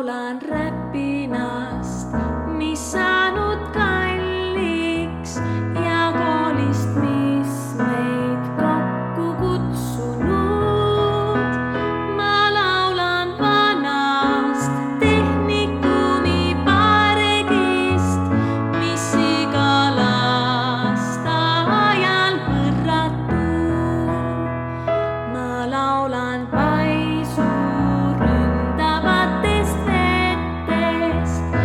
laulan räpinast, mis saanud kalliks ja koolist, mis meid kokku kutsunud. Ma laulan vanast tehnikumi pargist, mis igal aastaajal võrratud. Ma laulan paisu ründavatest vetest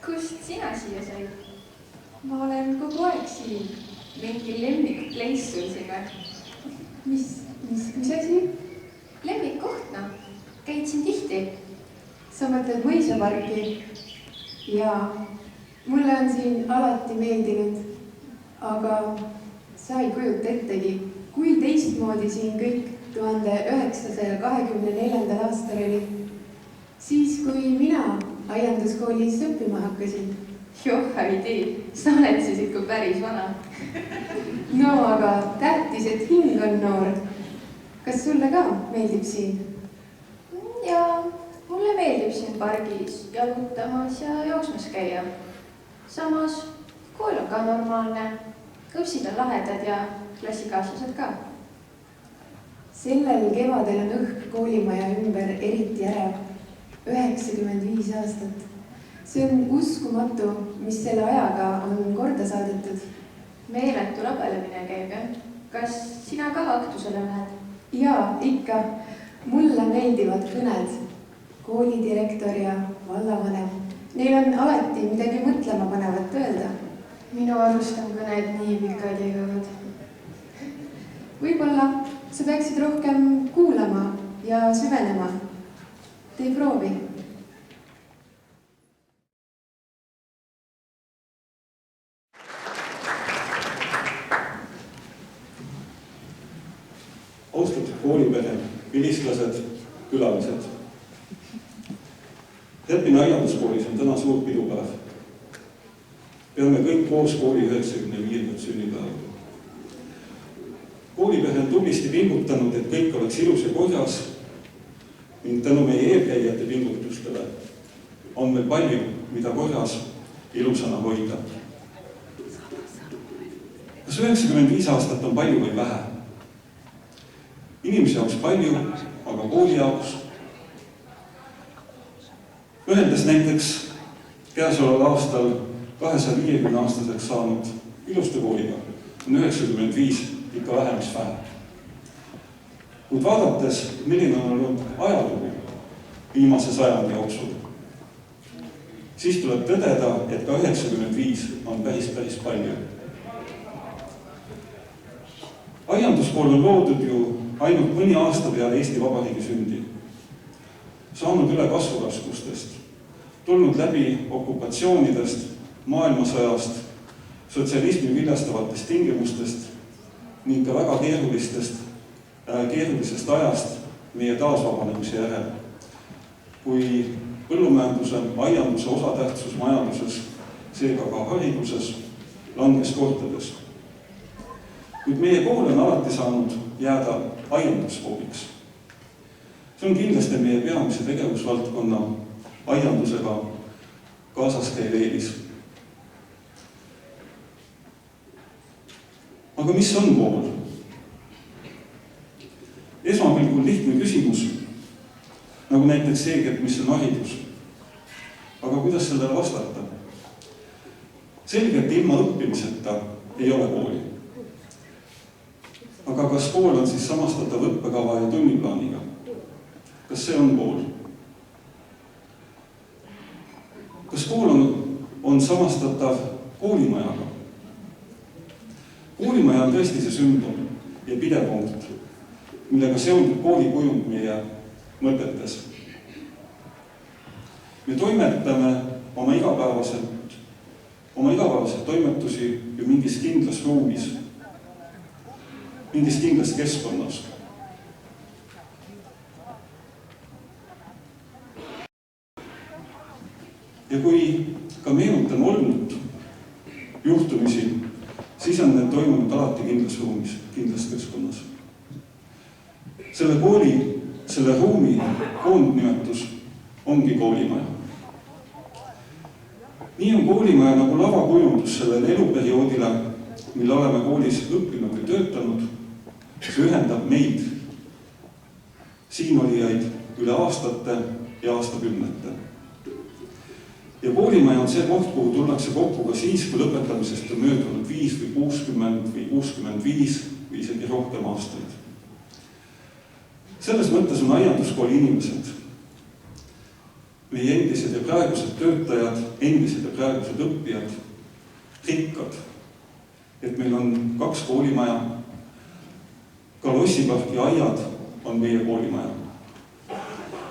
Kust sina siia said? Ma olen kogu aeg siin. Mingi lemmikpleis sul siin või? Mis asi? Lemmikkoht, noh. Käid siin tihti? Sa mõtled mõisaparki? Jaa, mulle on siin alati meeldinud. Aga sa ei kujuta ettegi, kui teistmoodi siin kõik 1924. aastal oli. Siis, kui mina aianduskoolis õppima hakkasin. Joh, ei tea, sa oled siis ikka päris vana. No, aga tähtis, et hing on noor. Kas sulle ka meeldib siin? Jaa, mulle meeldib siin pargis jalutamas ja jooksmas käia. Samas, kool on ka normaalne. Õpsid on lahedad ja klassikaaslased ka. Sellel kevadel on õhk koolimaja ümber eriti ärev. 95 aastat. See on uskumatu, mis selle ajaga on korda saadetud. Meeletu labelemine käib, jah? Kas sina ka aktusele lähed? Jaa, ikka. Mulle meeldivad kõned. Koolidirektor ja vallavanem. Neil on alati midagi mõtlema panevat öelda. Minu arust on kõned nii pikad ja igavad. Võib-olla sa peaksid rohkem kuulama ja süvenema. Tee proovi. Austatud koolipere, vilistlased, külalised. Järpina aianduskoolis on täna suur pidupäev. Peame kõik koos kooli 95. sünnipäeva. Koolipehe on tublisti pingutanud, et kõik oleks ilus ja korjas ning tänu meie eelkäijate pingutustele on meil palju, mida korjas ilusana hoida. Kas 95 aastat on palju või vähe? Inimese jaoks palju, aga kooli jaoks. Võrreldes näiteks käesoleval aastal 250-aastaseks saanud Iluste kooliga on 95 ikka vähemis vähe. Kuid vaadates, milline on olnud ajalugu viimase sajandi jooksul, siis tuleb tõdeda, et ka 95 on päris palju. Aianduskool on loodud ju ainult mõni aasta peale Eesti Vabariigi sündi, saanud üle kasvuraskustest, tulnud läbi okupatsioonidest, maailmasõjast, sotsialismi viljastavatest tingimustest ning ka väga keerulisest ajast meie taasvabanemise järel, kui põllumajanduse, aianduse osatähtsus majanduses, seega ka hariduses, langes kordades. Kuid meie kool on alati saanud jääda aianduskooliks. See on kindlasti meie peamise tegevusvaldkonna aiandusega kaasas käiv eelis. Aga mis on kool? Esmapilgul lihtne küsimus, nagu näiteks seegi, et mis on haridus. Aga kuidas sellele vastata? Selgelt ilma õppimiseta ei ole kooli. Aga kas kool on siis samastatav õppekava ja tunniplaaniga? Kas see on kool? Kas kool on samastatav koolimajaga? Koolimaja on tõesti see sümbol ja pidepunkt, millega seondub kooli kujund meie mõtetes. Me toimetame oma igapäevaselt toimetusi ju mingis kindlas ruumis, mingis kindlas keskkonnas. Ja kui ka meenutame olnud juhtumisi, siis on need toimunud alati kindlas ruumis, kindlas keskkonnas. Selle ruumi koondnimetus ongi koolimaja. Nii on koolimaja nagu lavakujundus sellele eluperioodile, mille oleme koolis õppinud ja töötanud. See ühendab meid, siin olijaid üle aastate ja aastakümnete. Ja koolimaja on see koht, kuhu tullakse kokku ka siis, kui lõpetamisest on möödunud 5 või 60 või 65 või isegi rohkem aastaid. Selles mõttes on aianduskooli inimesed. meie endised ja praegused töötajad, endised ja praegused õppijad rikkad, et meil on 2 koolimaja, ka Lossiparki aiad on meie koolimaja.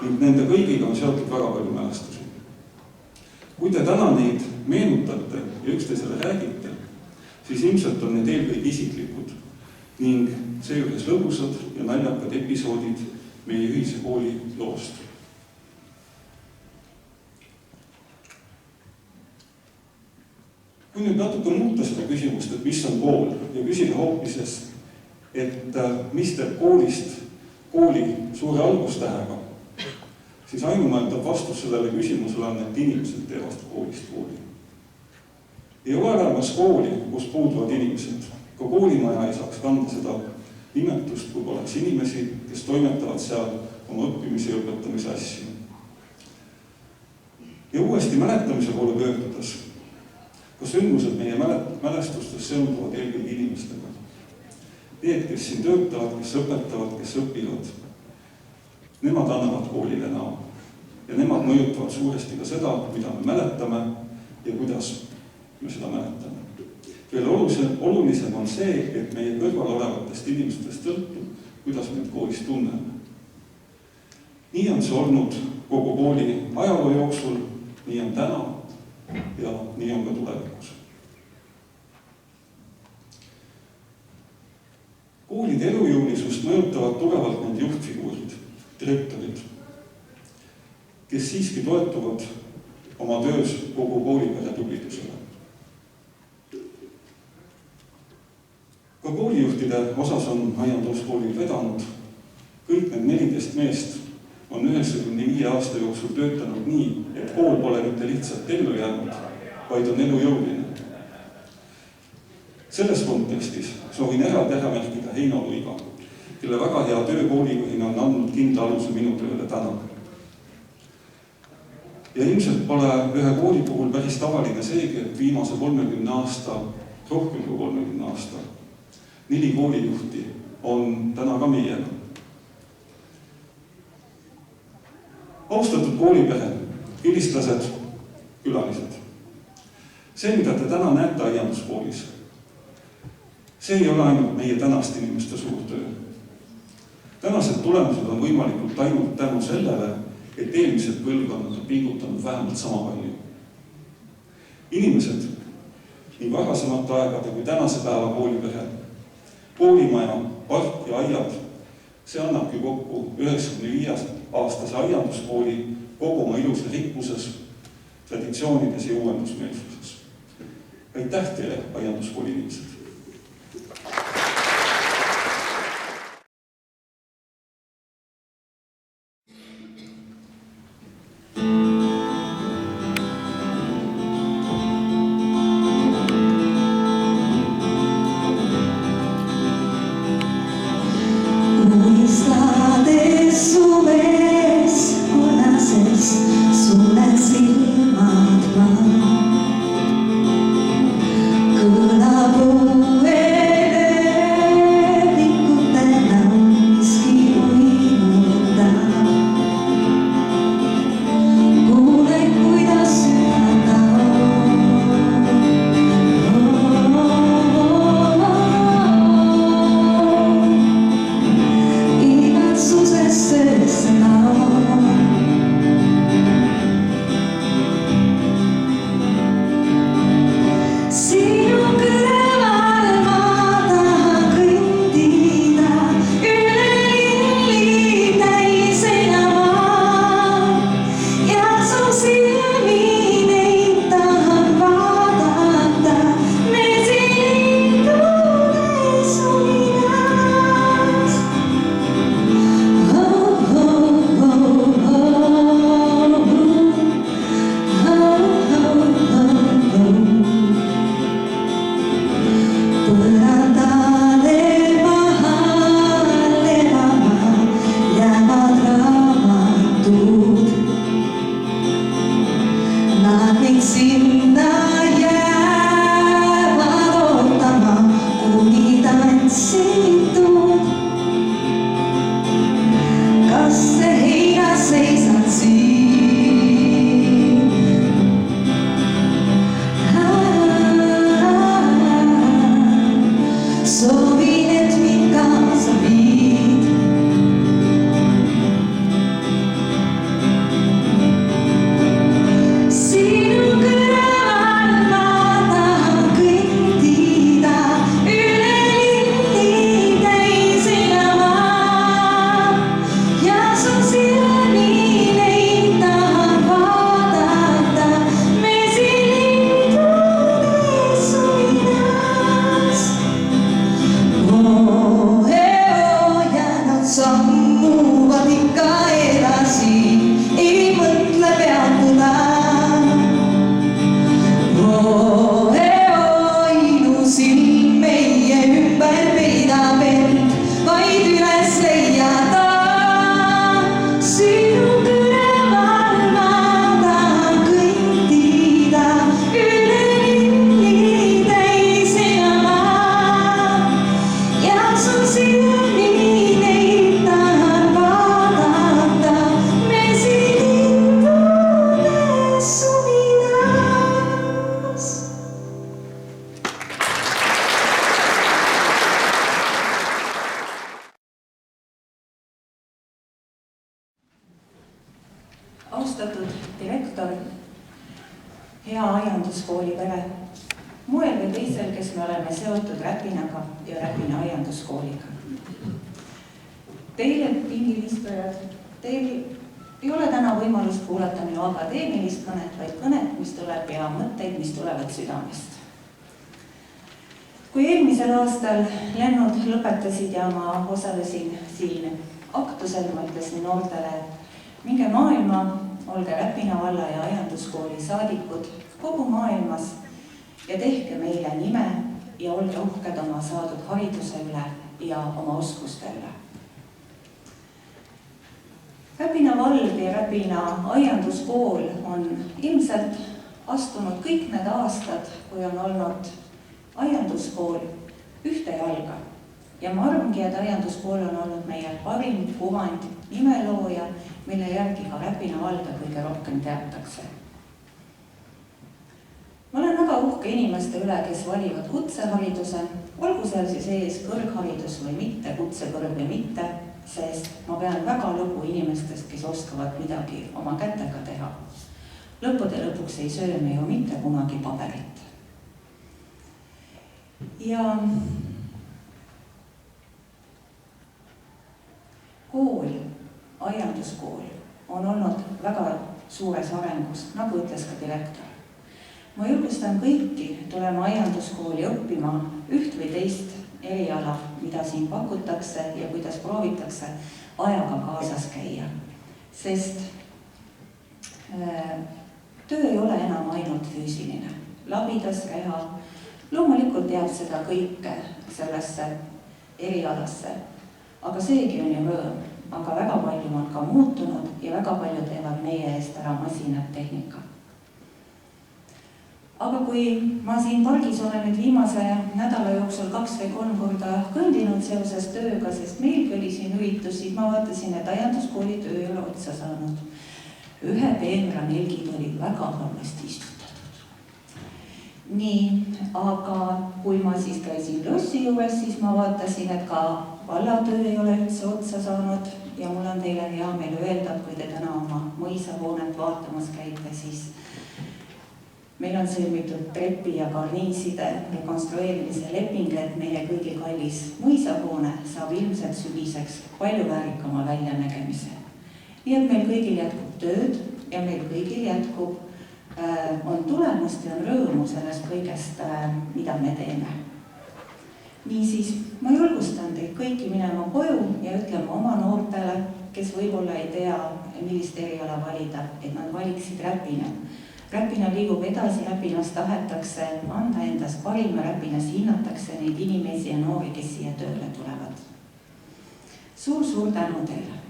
Ning nende kõigiga on seotud väga palju mälestusi. Kui te täna neid meenutate ja üksteisele räägite, siis ilmselt on need eelkõige isiklikud ning seejuures lõbusad ja naljakad episoodid meie ühise kooli loost. Kui nüüd natuke muuta seda küsimust, et mis on kool ja küsida hoopises, et mis teeb koolist kooli suure algustähega, siis ainumõeldav vastus sellele küsimusele on, et inimesed teevad koolist kooli. Ei ole olemas kooli, kus puuduvad inimesed. Ka koolimaja ei saaks kanda seda nimetust, kui oleks inimesi, kes toimetavad seal oma õppimise ja õpetamise asju. Ja uuesti mäletamise poole pöördudes, ka sündmused meie mälestustes seonduvad eelkõige inimestega. Need, kes siin töötavad, kes õpetavad, kes õpivad, nemad annavad koolile näo. Ja nemad mõjutavad suuresti ka seda, mida me mäletame ja kuidas me seda mäletame. Veel olulisem on see, et meie kõrval olevatest inimestest sõltub, kuidas me koolis tunneme. Nii on see olnud kogu kooli ajaloo jooksul, nii on täna ja nii on ka tulevikus. Koolide elujõulisust mõjutavad tugevalt need juhtfiguurid, direktorid, kes siiski toetuvad oma töös kogu koolipere tublidusele. Ka koolijuhtide osas on aiandooskoolil vedanud. Kõik need 14 meest on 95 aasta jooksul töötanud nii, et kool pole mitte lihtsalt ellu jäänud, vaid on elujõuline. Selles kontekstis soovin ära märkida Heino Luiga, kelle väga hea töö koolijuhina on andnud kindla aluse minu tööle täna. Ja ilmselt pole ühe kooli puhul päris tavaline seegi, et viimase 30 aasta, rohkem kui 30 aasta, 4 koolijuhti on täna ka meiega. Austatud koolipere, vilistlased, külalised. See, mida te täna näete aianduskoolis, see ei ole ainult meie tänast inimeste suur töö. Tänased tulemused on võimalikult ainult tänu sellele, et eelmised põlvkonnad on pingutanud vähemalt sama palju. Inimesed, nii varasemate aegade kui tänase päeva koolipere, koolimaja, park ja aiad, see annabki kokku 95-aastase aianduskooli kogu oma ilus rikkuses, traditsioonides ja uuendusmeelsuses. Aitäh teile, aianduskooli inimesed! Kas se heinä seisat siin? aianduskooli pere. Moel või teisel, kes me oleme seotud Räpinaga ja Räpina aianduskooliga. Teile, pingilistajad, teil ei ole täna võimalust kuulata minu akadeemilist kõnet, vaid kõnet, mis tuleb ja mõtteid, mis tulevad südamest. Kui eelmisel aastal lennud lõpetasid ja ma osalesin siin aktusel, ma ütlesin noortele, minge maailma, olge Räpina valla ja aianduskooli saadikud kogu maailmas ja tehke meile nime ja olge uhked oma saadud hariduse üle ja oma oskuste üle. Räpina vald ja Räpina aianduskool on ilmselt astunud kõik need aastad, kui on olnud aianduskool ühte jalga. Ja ma arvangi, et aianduskool on olnud meie parim kuvand nimelooja, mille järgi ka Räpina valda kõige rohkem teatakse. Ma olen väga uhke inimeste üle, kes valivad kutsehariduse, olgu seal siis ees kõrgharidus või mitte, kutsekõrg või mitte, sest ma pean väga lugu inimestest, kes oskavad midagi oma kätega teha. Lõppude lõpuks ei söö me ju mitte kunagi paberit. Ja kool, aianduskool on olnud väga suures arengus, nagu ütles ka direktor. Ma julgustan kõiki tulema aianduskooli õppima üht või teist eriala, mida siin pakutakse ja kuidas proovitakse ajaga kaasas käia. Sest töö ei ole enam ainult füüsiline. Labidas, reha, loomulikult jääb seda kõike sellesse erialasse, aga seegi on ju rõõm, aga väga palju on ka muutunud ja väga palju teevad meie eest ära masinad, tehnika. Aga kui ma siin pargis olen nüüd viimase nädala jooksul 2 või 3 korda kõndinud seoses tööga, sest meilgi oli siin üritusi, ma vaatasin, et aianduskooli töö ei ole otsa saanud. Ühe peenra nelgid olid väga halvasti istutatud. Nii, aga kui ma siis käisin lossi juures, siis ma vaatasin, et ka vallatöö ei ole üldse otsa saanud ja mul on teile hea meel öelda, et kui te täna oma mõisahoonet vaatamas käite, siis meil on sõlmitud trepi ja karniiside rekonstrueerimise leping, et meie kõigi kallis mõisahoone saab ilmselt sügiseks palju väärikama väljanägemise. Nii et meil kõigil jätkub tööd ja meil kõigil jätkub, on tulemust ja on rõõmu sellest kõigest, mida me teeme. Niisiis, ma julgustan teid kõiki minema koju ja ütlema oma noortele, kes võib-olla ei tea, millist eriala valida, et nad valiksid Räpina. Räpina liigub edasi, Räpinas tahetakse anda endas parima, Räpinas hinnatakse neid inimesi ja noori, kes siia tööle tulevad. Suur tänu teile!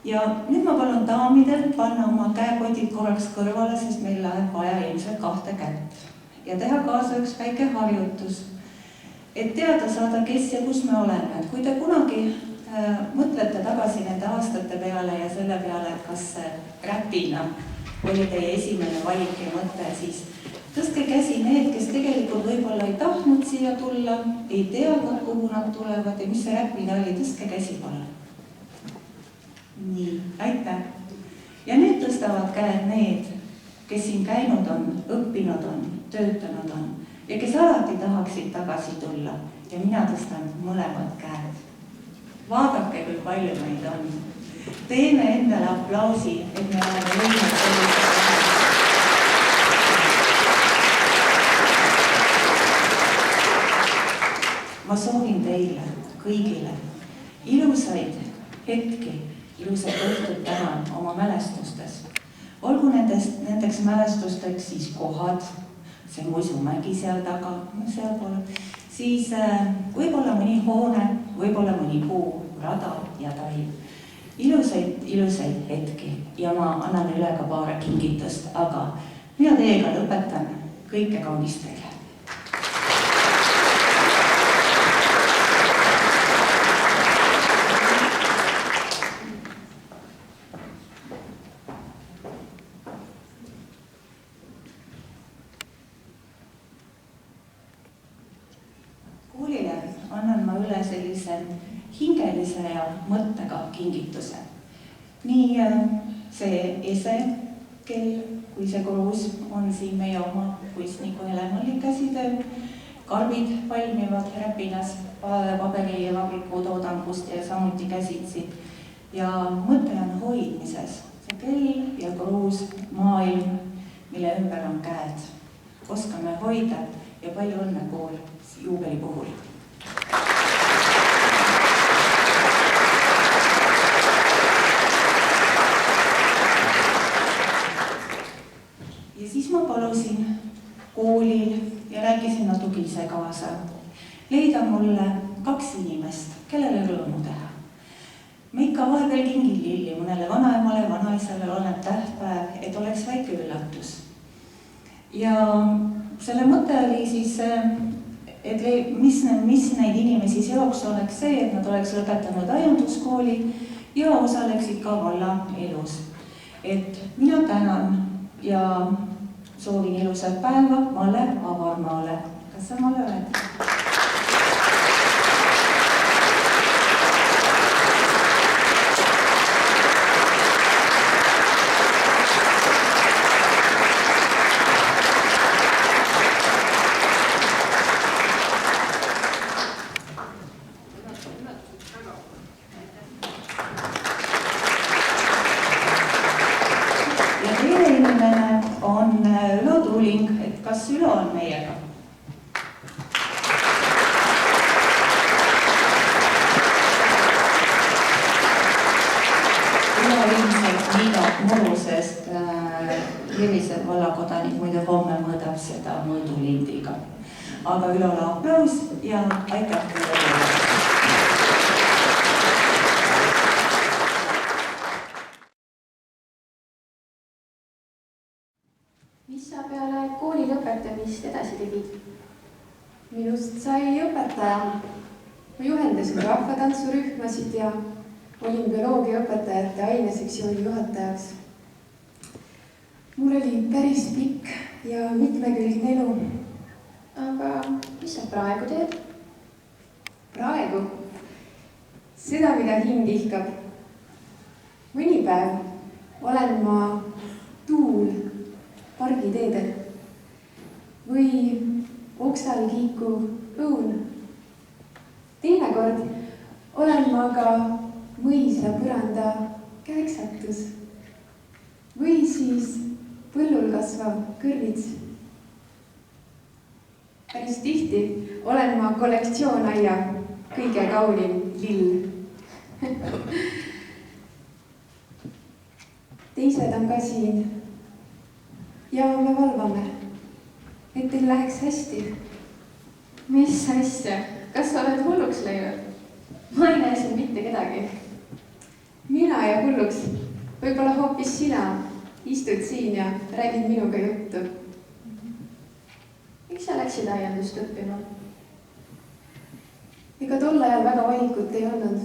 Ja nüüd ma palun daamidel panna oma käekotid korraks kõrvale, sest meil läheb vaja ilmselt 2 kätt. Ja teha kaasa üks väike harjutus, et teada saada, kes ja kus me oleme. Et kui te kunagi mõtlete tagasi nende aastate peale ja selle peale, et kas Räpina oli teie esimene valik ja mõte, siis tõstke käsi need, kes tegelikult võib-olla ei tahtnud siia tulla, ei teadnud, kuhu nad tulevad ja mis see Räpina oli, tõstke käsi palun. Nii, aitäh. Ja nüüd tõstavad käed need, kes siin käinud on, õppinud on, töötanud on ja kes alati tahaksid tagasi tulla ja mina tõstan mõlemad käed. Vaadake, kui palju meid on. Teeme endale aplausi, et me oleme lõinud sellised. Ma soovin teile kõigile ilusaid hetki, ilusad õhtud täna oma mälestustes. Olgu nendeks mälestusteks siis kohad, see Musumägi seal taga, seal poole, siis võib-olla mõni hoone, võib-olla mõni puu, rada ja taim. Ilusaid hetki ja ma annan üle ka paar kingitust, aga mina teiega lõpetan. Kõike kaunist teile! Koolile annan ma üle sellise hingelise ja mõttega kingituse. Nii see ese kell kui see kruus on siin meie oma kunstniku Helen-Malli käsitöö. Karbid valmivad Räpinas paberivabriku toodangust ja samuti käsitsi. Ja mõte on hoidmises. See kell ja kruus, maailm, mille ümber on käed. Oskame hoida ja palju õnne kool juubeli puhul. Ja siis ma palusin koolil ja rääkisin natuke ise kaasa. Leida mulle 2 inimest, kellele rõõmu teha. Me ikka vahepeal kingin lilli mõnele vanaemale, vanaisale oleneb tähtpäev, et oleks väike üllatus. Ja selle mõte oli siis, et mis neid inimesi seoks oleks see, et nad oleks lõpetanud aianduskooli ja osaleksid ka valla elus. Et mina tänan ja soovin ilusat päeva Malle Avarmaale. Kas sa Malle oled? Kas Ülo on meiega? Ülo ilmselt niidab murusest Levised vallakodanik, muide homme mõõdab seda mõõdulindiga. Aga Ülole aplaus ja aitäh teile. Mis sa peale kooli lõpetamist edasi tegid? Minust sai õpetaja. Ma juhendasin rahvatantsurühmasid ja olin bioloogiaõpetajate ainesektsiooni juhatajaks. Mul oli päris pikk ja mitmekülgne elu. Aga mis sa praegu teed? Praegu? Seda, mida hing ihkab. Mõni päev olen ma tuul pargiteedel või oksal kiikuv õun. Teinekord olen ma ka mõisa põranda käeksatus või siis põllul kasvav kõrvits. Päris tihti olen ma kollektsioonaaia kõige kaunim lill. Teised on ka siin. Ja me valvame, et teil läheks hästi. Mis asja? Kas sa oled hulluks läinud? Ma ei näe siin mitte kedagi. Mina ja hulluks. Võib-olla hoopis sina istud siin ja räägid minuga juttu. Miks sa läksid aiandust õppima? Ega tol ajal väga valikut ei olnud.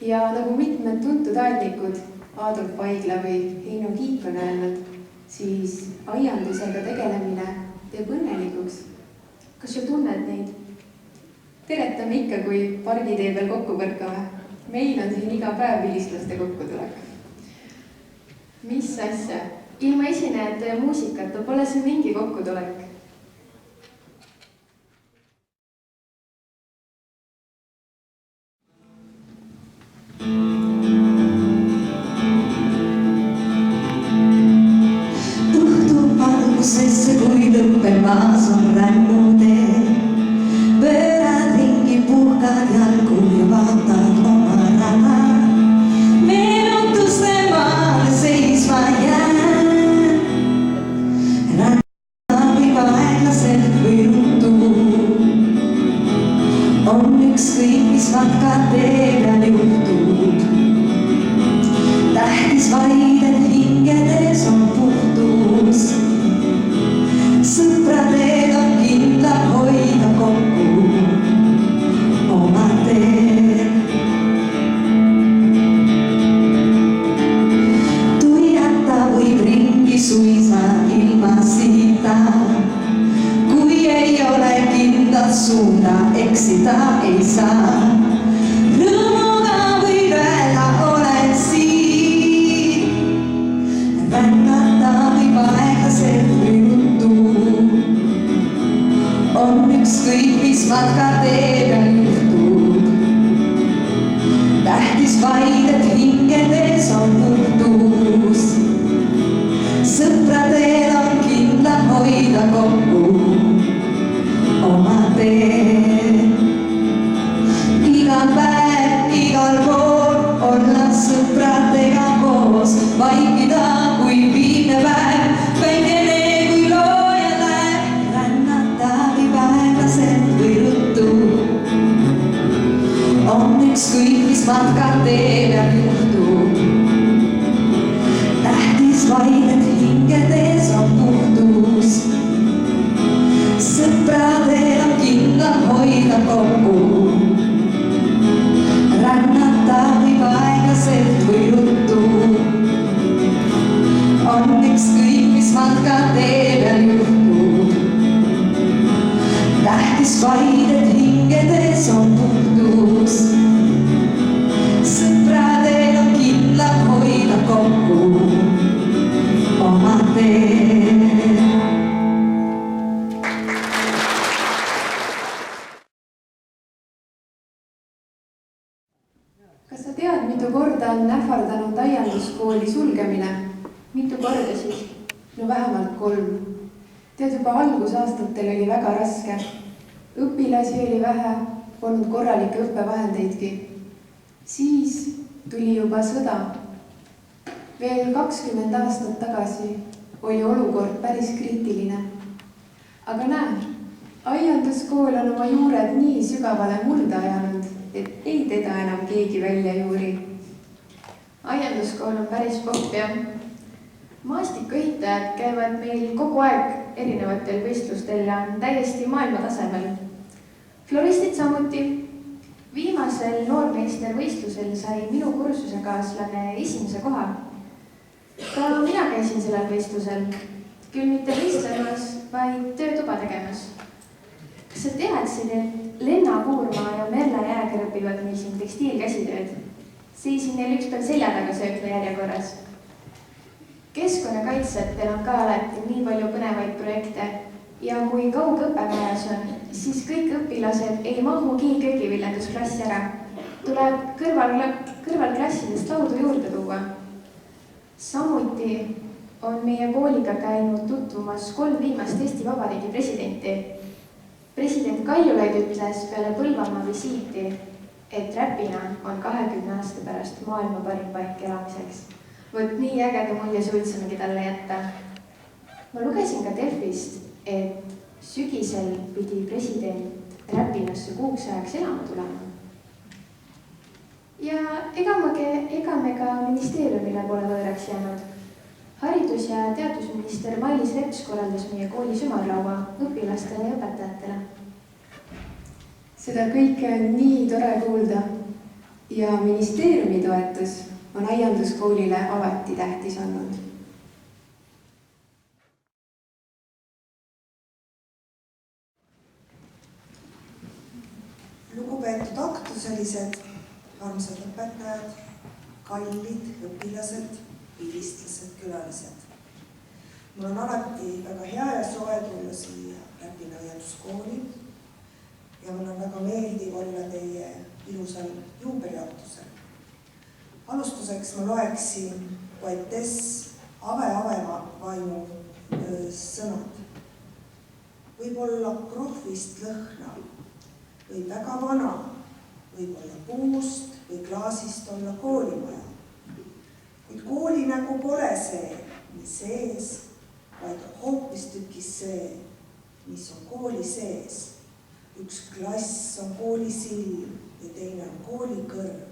Ja nagu mitmed tuntud aednikud, Adolf Vaigla või Heino Kiik on öelnud, siis aiandusega tegelemine teeb õnnelikuks. Kas sa tunned neid? Teretame ikka, kui pargitee peal kokku põrkame. Meil on siin iga päev vilistlaste kokkutulek. Mis asja? Ilma esinejate ja muusikata pole see mingi kokkutulek. Sesse kui lõppemas on rännutee. Pöörad ringi, puhkad jalgu ja vaatad oma rada. Meenutuste maale seisma jään. Ränna või vaeglaselt või ruttu. On ükskõik, mis matka teemal juhtub. Tähtis vaid, et hingedes on puhtus. Sõpradel on kindla hoida kokku oma teel. Tuiata võib ringi suisa ilma siita. Kui ei ole kindlat suunda, eksida ei saa. Rõõmuga võib öelda, olen siin. Rännata matka tee peal juhtub. Tähtis vaid, et hingedes on muutus. Sõpradel on kindlam hoida kokku oma tee. Igal päev, igal pool olla sõpradega koos, vaikida kui viimne päev, päikene kui looja läheb, rännata võib aeglaselt või ruttu. On ükskõik, mis matkad tee peal juhtub. Tähtis vaid, et hingedes on puhtus. Sõpradel on kindlam hoida kokku. Rännata võib aeglaselt või ruttu. On ükskõik, mis matkad tee peal juhtub. Tähtis vaid, et hingedes on puhtus. Sõpradel on kindlam hoida kokku oma tee. Kas sa tead, mitu korda on ähvardanud aianduskooli sulgemine? Mitu korda siis? No vähemalt 3. Tead, juba algusaastatel oli väga raske. Õpilasi oli vähe, polnud korralikke õppevahendeidki. Siis tuli juba sõda. Veel 20 aastat tagasi oli olukord päris kriitiline. Aga näe, aianduskool on oma juured nii sügavale mulda ajanud, et ei teda enam keegi välja juuri. Aianduskool on päris popp, jah. Maastikuehitajad käivad meil kogu aeg erinevatel võistlustel ja on täiesti maailmatasemel. Floristid samuti. Viimasel noormeistervõistlusel sai minu kursusekaaslane esimese koha. Ka mina käisin sellel võistlusel, küll mitte võistlemas, vaid töötuba tegemas. Kas sa teadsid, et Lenna Kuurma ja Merle Jääger õpivad meil siin tekstiilkäsitööd? Seisin neil ükspäev selja taga söökla järjekorras. Keskkonnakaitsjatel on ka alati nii palju põnevaid projekte ja kui kauge õppemajas on, siis kõik õpilased ei mahu kiilköögiviljandusklassi ära. Tuleb kõrvalklassidest laudu juurde tuua. Samuti on meie kooliga käinud tutvumas 3 viimast Eesti Vabariigi presidenti. President Kaljulaid ütles peale Põlvamaa visiiti, et Räpina on 20 aasta pärast maailma parim paik elamiseks. Võt nii ägeda mulje suutsimegi talle jätta. Ma lugesin ka Delfist, et sügisel pidi president Räpinasse kuuks ajaks elama tulema. Ja ega me ka ministeeriumile pole võõraks jäänud. Haridus- ja teadusminister Mailis Reps korraldas meie koolis ümarlaua õpilastele ja õpetajatele. Seda kõike on nii tore kuulda ja ministeeriumi toetus on aianduskoolile alati tähtis olnud. Lugupeetud aktusalised, armsad õpetajad, kallid õpilased, vilistlased, külalised. Mul on alati väga hea ja soe tulla siia Räpina aianduskooli ja mul on väga meeldiv olla teie ilusal juubeliaktusel. Alustuseks ma loeksin poetess Ave Avevaimu sõnad. Võib olla krohvist lõhna või väga vana, võib olla puust või klaasist olla koolimaja. Kuid kooli nägu pole see, mis sees, vaid hoopistükkis see, mis on kooli sees. Üks klass on kooli silm ja teine on kooli kõrv.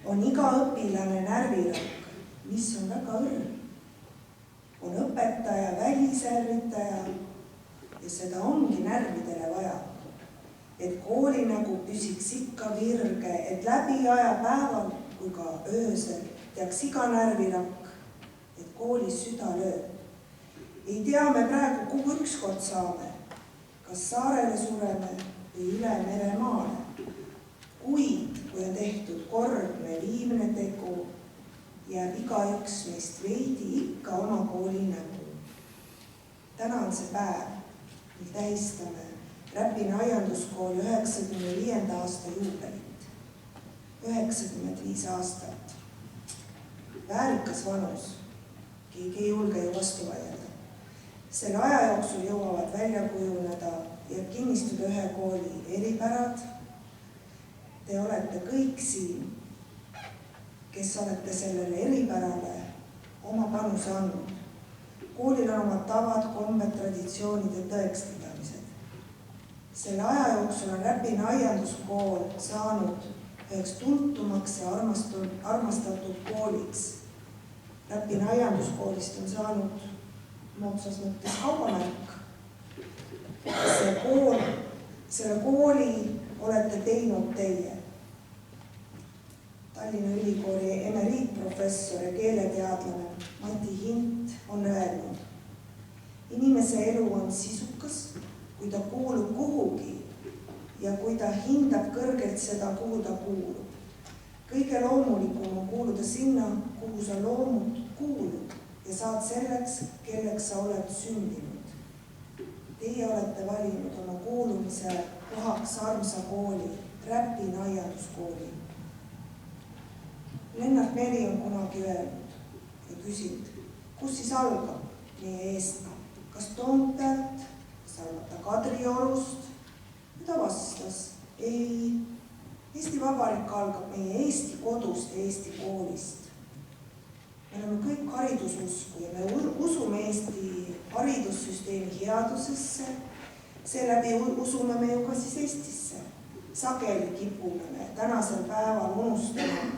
On iga õpilane närvirakk, mis on väga õrn. On õpetaja väliservitaja ja seda ongi närvidele vaja. Et kooli nägu püsiks ikka virge, et läbi aja päeval kui ka öösel teaks iga närvirakk, et kooli süda lööb. Ei tea me praegu, kuhu ükskord saame, kas saarele sureme või üle mere maale. Kuid, kui on tehtud kordne viimne tegu, jääb igaüks meist veidi ikka oma kooli nägu. Täna on see päev, mil tähistame Räpina aianduskooli 95. aasta juubelit. 95 aastat. Väärikas vanus. Keegi ei julge ju vastu vaielda. Selle aja jooksul jõuavad välja kujuneda ja kinnistuda ühe kooli eripärad. Te olete kõik siin, kes olete sellele eripärale oma panuse andnud. Koolil on oma tavad, kombed, traditsioonid ja tõekspidamised. Selle aja jooksul on Räpina aianduskool saanud üheks tuntumaks ja armastatud kooliks. Räpina aianduskoolist on saanud moodsas mõttes kaubamärk. Selle kooli olete teinud teie. Tallinna Ülikooli emeriitprofessor ja keeleteadlane Mati Hint on öelnud, inimese elu on sisukas, kui ta kuulub kuhugi ja kui ta hindab kõrgelt seda, kuhu ta kuulub. Kõige loomulikum on kuuluda sinna, kuhu sa loomult kuulud ja saad selleks, kelleks sa oled sündinud. Teie olete valinud oma kuulumise kohaks armsa kooli, Räpina aianduskooli. Lennart Meri on kunagi öelnud ja küsinud, kus siis algab meie Eesti? Kas Toompealt, kas algab ta Kadriorust? Ja ta vastas, ei, Eesti Vabariik algab meie Eesti kodust ja Eesti koolist. Me oleme kõik haridususku ja me usume Eesti haridussüsteemi headusesse, seeläbi usume me ju ka siis Eestisse. Sageli kipume me tänasel päeval unustama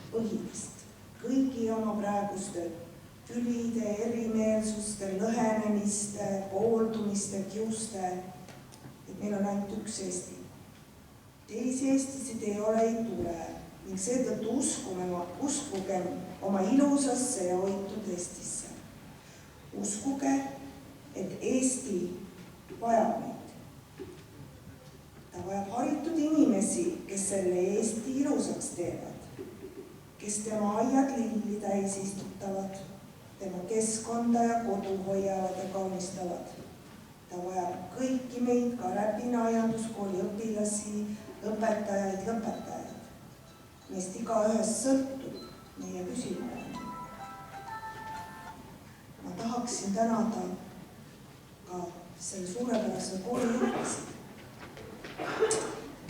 põhilist. Kõigi oma praeguste tülide, erimeelsuste, lõhenemiste, pooldumiste, kiuste, et meil on ainult üks Eesti. Teisi Eestisid ei ole, ei tule ning seetõttu uskugem oma ilusasse ja hoitud Eestisse. Uskuge, et Eesti vajab meid. Ta vajab haritud inimesi, kes selle Eesti ilusaks teevad, kes tema aiad lilli täis istutavad, tema keskkonda ja kodu hoiavad ja kaunistavad. Ta vajab kõiki meid, ka Räpina aianduskooli õpilasi, õpetajaid, lõpetajaid. Meist igaühest sõltub meie püsimine. Ma tahaksin tänada ka selle suurepärase kooli juhtisid,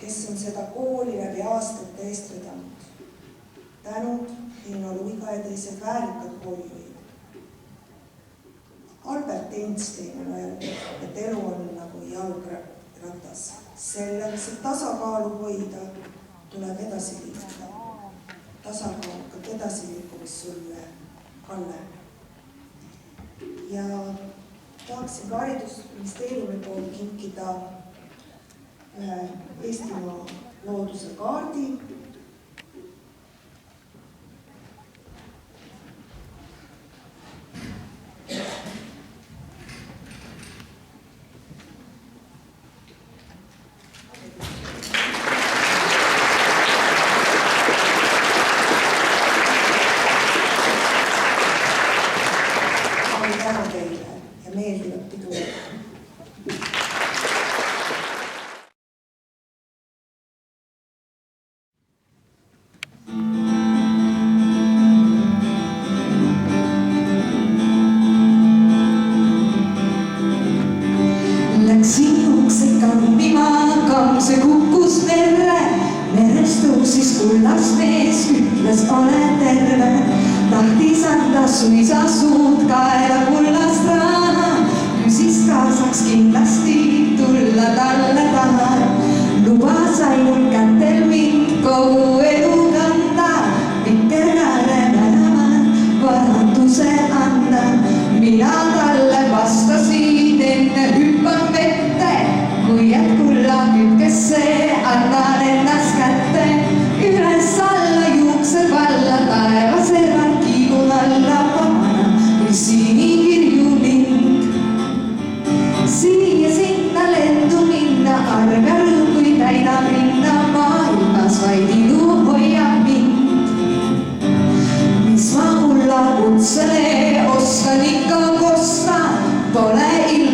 kes on seda kooli läbi aastate eest vedanud. Tänud Heino Luiga ja teised väärikad koolijuhid. Albert Einstein on öelnud, et elu on nagu jalgratas. Selleks, et tasakaalu hoida, tuleb edasi liikuda. Tasakaalukat edasiliikumist sulle, Kalle. Ja tahaksin ka haridusministeeriumi poolt kinkida ühe Eestimaa looduse kaardi. see kukkus merre, merest tõusis kullas mees, ütles ole terve. Tahtis anda suisa suud kaela kullast raha, küsis kaasaks kindlasti tulla talle taha. Lubas ainult kätel mind kogu elu kanda, vikerkaare tänaval varanduse anda. Mina talle vastasin enne hüppan vette, kui et kulla kütkesse annan ennast kätte. Üles alla juuksed valla, taeva servad kiibun alla vabana, kui sinigiri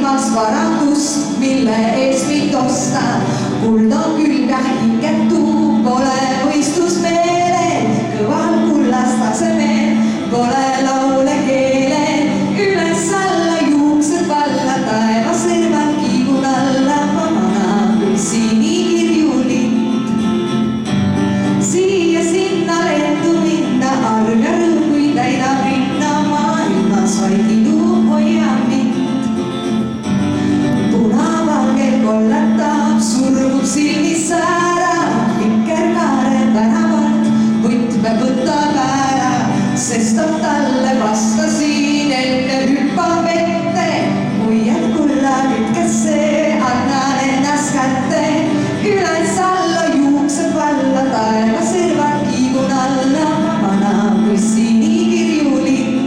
maailmas varandust, mille ees mind osta. Kuld on külm ja hingetu, pole võistlusmeelel, kõval kullast tasemel, pole laule keelel. Üles alla juuksed valla, taevas serval kiigun alla, ma mana kui sinikirju lind. Siia sinna lendu minna, arg ja rõõm kui täidab rinna, maailmas vaid ilu hoia mind. Punavalgel kollatab, surmub silmis säära, vikerkaare tänavad, võtme võtab ära, sest on talle vastasin, enne hüppab ette, muied kulla kütkesse, annan ennast kätte, üles alla juuksed valla, taeva servad kiigun alla, vana kui sinikirju lind.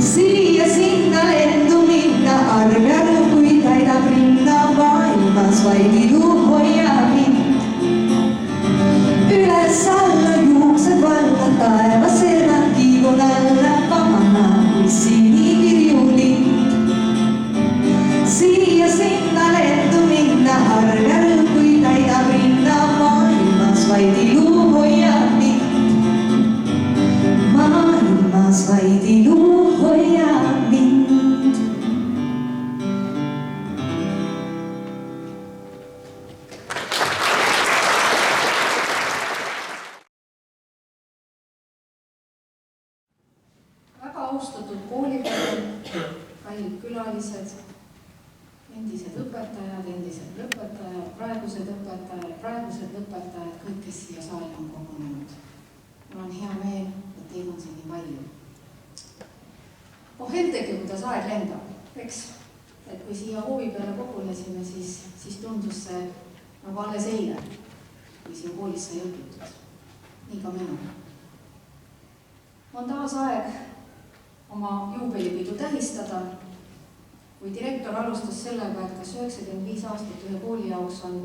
Siia sinna lendu minna, arg ja rõõm kui täidab rinna, maailmas vaid ilu hoia mind. Üles alla juuksed valla, taeva servad kiigun alla, vana kui sinikirju lind. Siia sinna lendu minna, arg ja rõõm kui täidab rinna, maailmas vaid ilu hoia mind. Maailmas vaid ilu hoia mind. Väga austatud koolipäev, kallid külalised, endised õpetajad, endised lõpetajad, praegused lõpetajad, kõik, kes siia saali on kogunenud. Mul on hea meel, et teid on siin nii palju. Heldegi, kuidas aeg lendab, eks? Et kui siia hoovi peale kogunesime, siis tundus see nagu alles eile, kui siin koolis sai õpitud. Nii ka minu. On taas aeg oma juubelipidu tähistada. Kui direktor alustas sellega, et kas 95 aastat ühe kooli jaoks on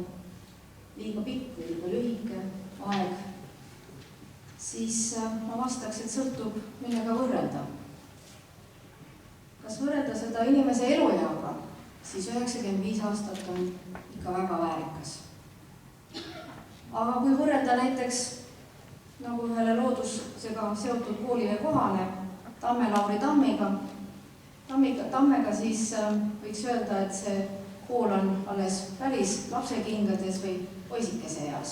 liiga pikk või liiga lühike aeg, siis ma vastaks, et sõltub, millega võrrelda. Kas võrrelda seda inimese elueaga, siis 95 aastat on ikka väga väärikas. Aga kui võrrelda näiteks nagu ühele loodusega seotud koolile kohane Tamme-Lauri Tammega, siis võiks öelda, et see kool on alles päris lapsekingades või poisikese eas.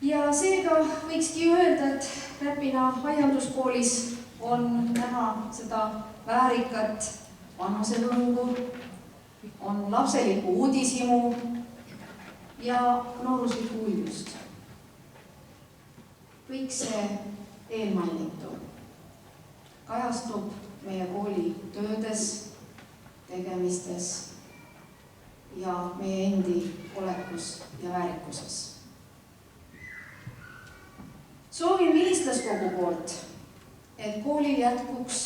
Ja seega võikski öelda, et Räpina aianduskoolis on näha seda väärikat vanusehõngu, on lapselikku uudishimu ja nooruslikku uljust. Kõik see eelmainitu kajastub meie kooli töödes, tegemistes ja meie endi olekus ja väärikuses. Soovin vilistlaskogu poolt, et koolil jätkuks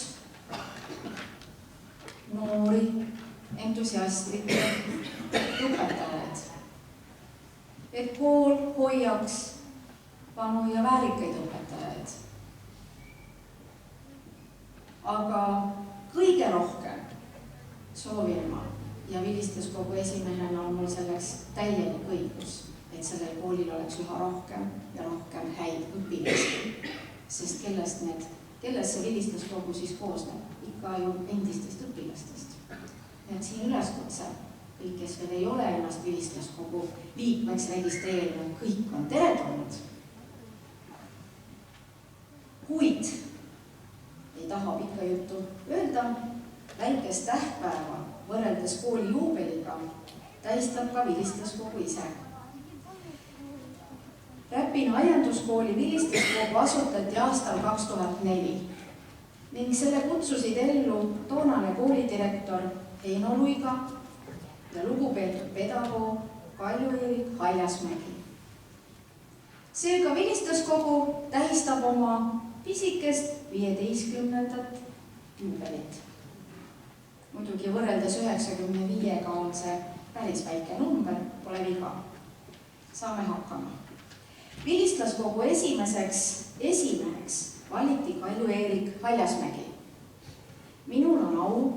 noori, entusiastlikke õpetajaid, et kool hoiaks vanu ja väärikaid õpetajaid. Aga kõige rohkem soovin ma ja vilistlaskogu esimehena on mul selleks täielik õigus, et sellel koolil oleks üha rohkem ja rohkem häid õpilasi, sest kellest see vilistlaskogu siis koosneb? Ikka ju endistest õpilastest. Et siin üleskutse, kõik, kes veel ei ole ennast vilistlaskogu liikmeks registreerinud, kõik on teretulnud. Kuid ei taha pikka juttu öelda, väikest tähtpäeva võrreldes kooli juubeliga tähistab ka vilistlaskogu ise. Räpina aianduskooli vilistlaskogu asutati aastal 2004 ning selle kutsusid ellu toonane koolidirektor Heino Luiga ja lugupeetud pedagoog Kalju-Erik Haljasmägi. Seega vilistlaskogu tähistab oma pisikest 15. juubelit. Muidugi võrreldes 95-ga on see päris väike number, pole viga. Saame hakkama. Vilistlaskogu esimeheks valiti Kalju-Erik Haljasmägi. Minul on au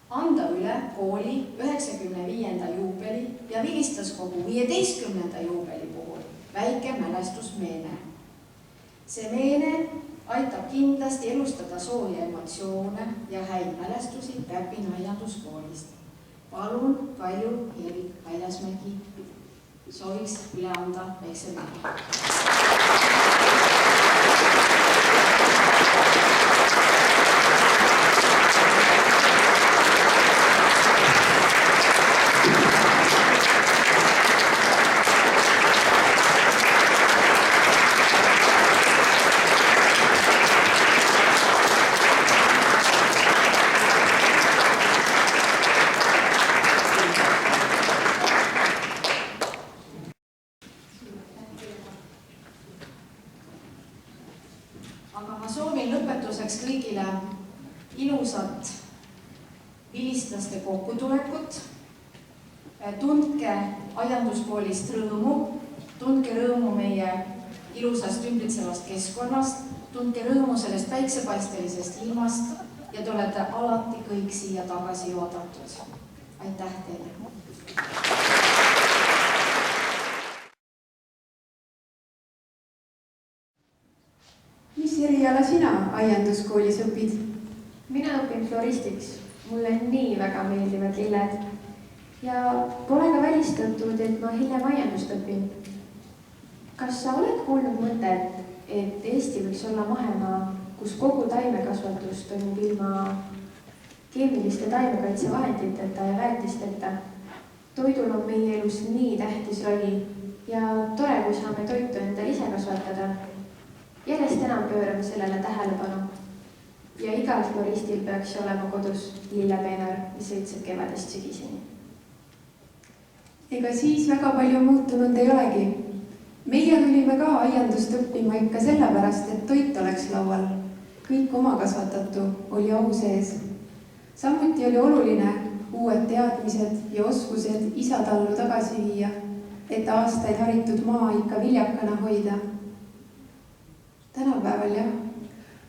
anda üle kooli 95. juubeli ja Vilistaskogu 15. juubeli puhul väike mälestusmeene. See meene aitab kindlasti elustada sooja emotsioone ja häid mälestusi Räpina aianduskoolist. Palun, Kalju Erik Väljasmägi sooviks üle anda väikse meene. Aga ma soovin lõpetuseks kõigile ilusat vilistlaste kokkutulekut. Tundke aianduskoolist rõõmu, tundke rõõmu meie ilusast ümbritsevast keskkonnast, tundke rõõmu sellest päiksepaistelisest ilmast ja te olete alati kõik siia tagasi oodatud. Aitäh teile! Mis eriala sina aianduskoolis õpid? Mina õpin floristiks. Mulle nii väga meeldivad lilled. Ja pole ka välistatud, et ma hiljem aiandust õpin. Kas sa oled kuulnud mõtet, et Eesti võiks olla mahemaa, kus kogu taimekasvatus toimub ilma keemiliste taimekaitsevahenditeta ja väetisteta? Toidul on meie elus nii tähtis rolli ja tore, kui saame toitu endal ise kasvatada. Järjest enam pöörame sellele tähelepanu ja igal floristil peaks olema kodus lillepeenar, mis õitseb kevadest sügiseni. Ega siis väga palju muutunud ei olegi. Meie tulime ka aiandust õppima ikka sellepärast, et toit oleks laual. Kõik omakasvatatu oli au sees. Samuti oli oluline uued teadmised ja oskused isatallu tagasi viia, et aastaid haritud maa ikka viljakana hoida. Tänapäeval jah,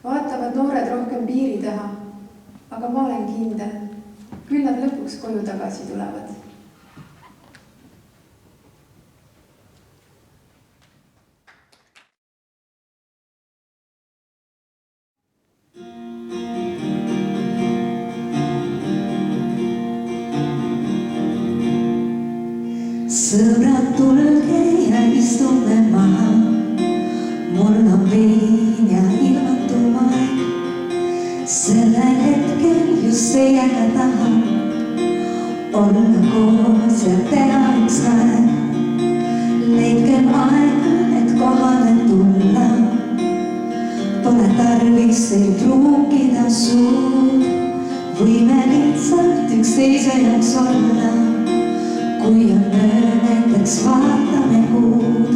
vaatavad noored rohkem piiri taha, aga ma olen kindel, küll nad lõpuks koju tagasi tulevad. Sõbrad, tulge ja istume maha. Mul on vein ja ilmatum aeg. Sellel hetkel just teiega tahan olla koos ja teha üks näed. Leidkem aega, et kohale tulla. Pole tarvis ei pruukida suud. Võime lihtsalt üksteise jaoks olla. Kui on öö, näiteks vaatame kuud.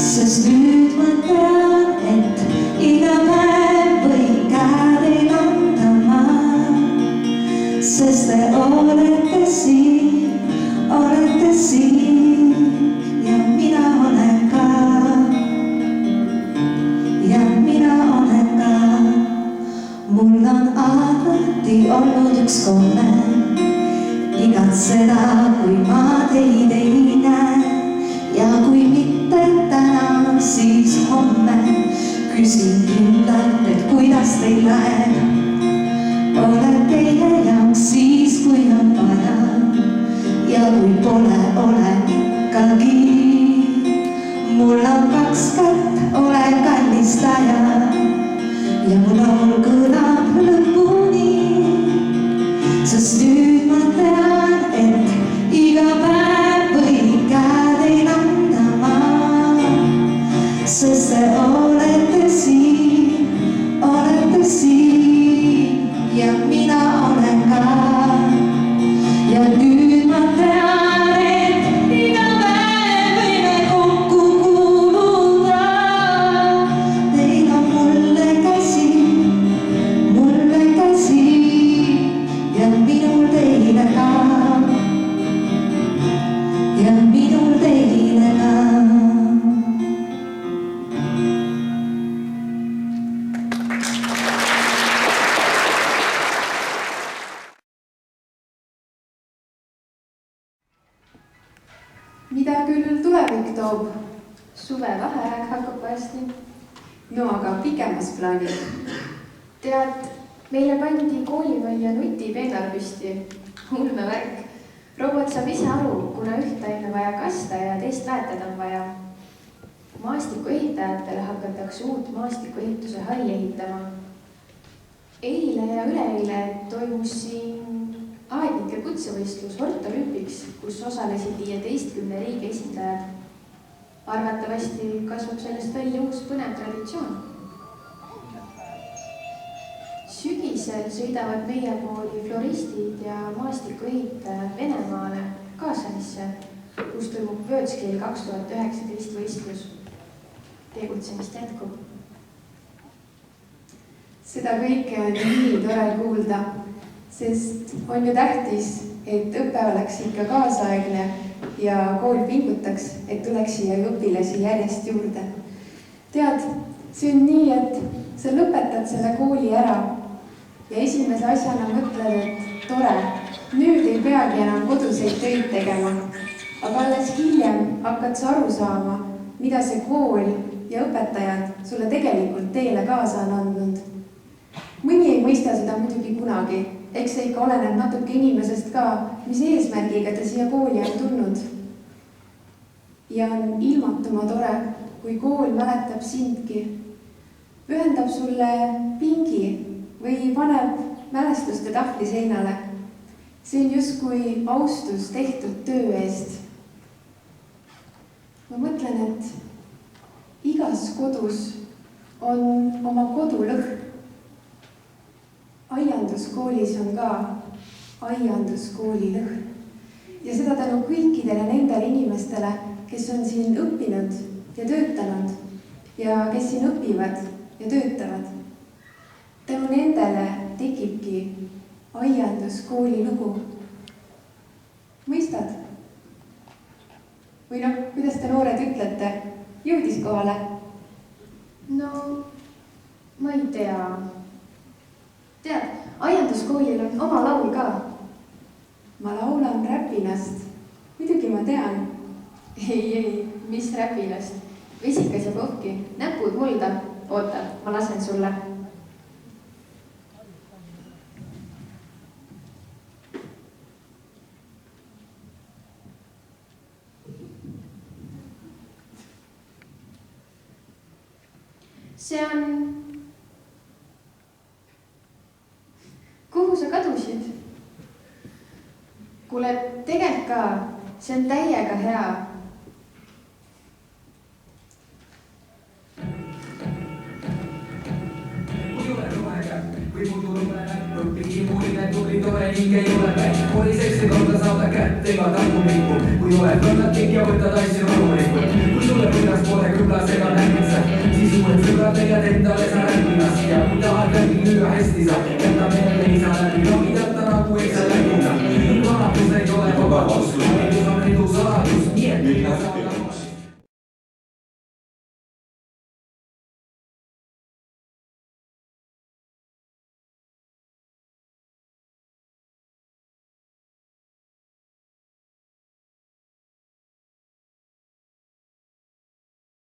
Sest nüüd ma tean, et iga päev või käeil andama. Sest te olete siin ja mina olen ka. Ja mina olen ka. Mul on alati olnud üks komme. Igatseda, kui ma teid ei näe. Ja kui mitte täna, siis homme küsin kindlalt, et kuidas teil läheb. Olen teie jaoks siis, kui on vaja. Ja kui pole, olen ikkagi. Mul on kaks kätt, olen kallistaja. Ja mul on kõlab lõpuni. Sest nüüd ma tean, et iga päev või käeil andama. Sest te olete siin mida küll tulevik toob. Suvevaheaeg hakkab varsti. No aga pikemas plaanis. Tead, meile pandi koolimajja nutipeenar püsti. Ulmevärk. Robot saab ise aru, kuna ühte aine vaja kasta ja teist väetada on vaja. Maastikuehitajatele hakatakse uut maastikuehituse halli ehitama. Eile ja üleeile toimus siin aednike kutsevõistlus Hort Olympics, kus osalesid 15 riigi esindajad. Arvatavasti kasvab sellest välja uus põnev traditsioon. Sügisel sõidavad meie pooli floristid ja maastikuehitajad Venemaale Kaasanisse, kus toimub Worldskilli 2019 võistlus. Tegutsemist jätkub. Seda kõike on nii tore kuulda, sest on ju tähtis, et õpe oleks ikka kaasaegne ja kool pingutaks, et tuleks siia õpilasi järjest juurde. Tead, see on nii, et sa lõpetad selle kooli ära ja esimese asjana mõtled, et tore, nüüd ei peagi enam koduseid töid tegema, aga alles hiljem hakkad sa aru saama, mida see kool ja õpetajad sulle tegelikult teele kaasa on andnud. Mõni ei mõista seda muidugi kunagi, eks see ikka oleneb natuke inimesest ka, mis eesmärgiga ta siia kooli on tulnud. Ja on ilmatuma tore, kui kool mäletab sindki, pühendab sulle pingi või paneb mälestuste tahvli seinale. See on justkui austus tehtud töö eest. Ma mõtlen, et igas kodus on oma kodulõhn. Aianduskoolis on ka aianduskooli lõhn. Ja seda tänu kõikidele nendele inimestele, kes on siin õppinud ja töötanud ja kes siin õpivad ja töötavad. Tänu nendele tekibki aianduskooli lugu. Mõistad? Või noh, kuidas te noored ütlete? Jõudis kohale? No, ma ei tea. Tead, aianduskoolil on oma laul ka. Ma laulan räpinast. Muidugi ma tean. Ei, mis räpinast. Vesikas ja pohki, näpud mulda. Oota, ma lasen sulle. See on... Kuhu sa kadusid? Kuule, tegelikult ka, see on täiega hea. Või muidu lume näppu, pigi muline tubli tore ning ei ole päi. Oli seksi korda saada kätt ega takumikku. Kui oled kõnnatik ja võtad asju rahulikult. Kui sulle võidas pole küblas ega näpitsa, siis uued sõbrad leiad endale sa räpinas. Ja kui tahad läbi lüüa hästi sa, jätta meelde ei saa läbi. No midata nagu ei saa läbida. Vanapus ei ole vabadus.